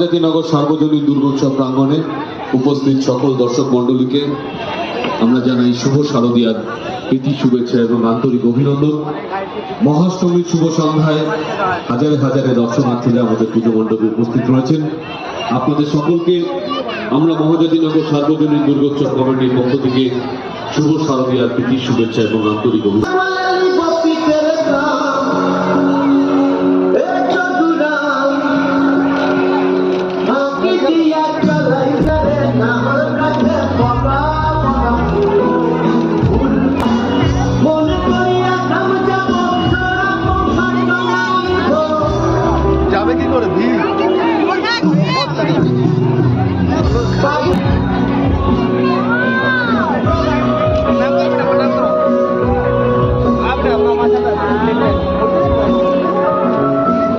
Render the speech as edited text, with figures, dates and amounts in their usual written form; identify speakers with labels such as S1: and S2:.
S1: মহাজাতিনগর সার্বজনীন দুর্গোৎসব প্রাঙ্গণে উপস্থিত সকল দর্শক মণ্ডলীকে আমরা জানাই শুভ শারদীয়ার প্রীতি শুভেচ্ছা এবং আন্তরিক অভিনন্দন। মহাষ্টমীর শুভ সন্ধ্যায় হাজারে হাজারে দর্শনার্থীরা আমাদের পুজো মণ্ডপে উপস্থিত রয়েছেন। আপনাদের সকলকে আমরা মহাজাতিনগর সার্বজনীন দুর্গোৎসব কমিটির পক্ষ থেকে শুভ শারদীয়ার প্রীতি শুভেচ্ছা এবং আন্তরিক অভিনন্দন।